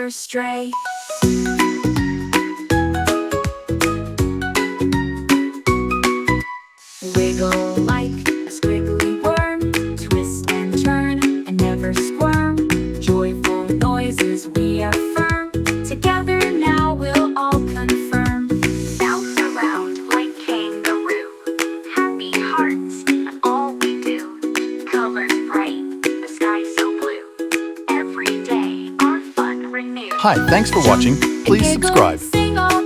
never stray. Wiggle like a squiggly worm, twist and turn and never squirm. Joyful noises we affirm, together now we'll all confirm. Bounce around like kangaroo, happy hearts are all we do. Colors bright, the sky so blue, every day our fun renews. Hi, thanks for watching. Please Giggle, subscribe. sing all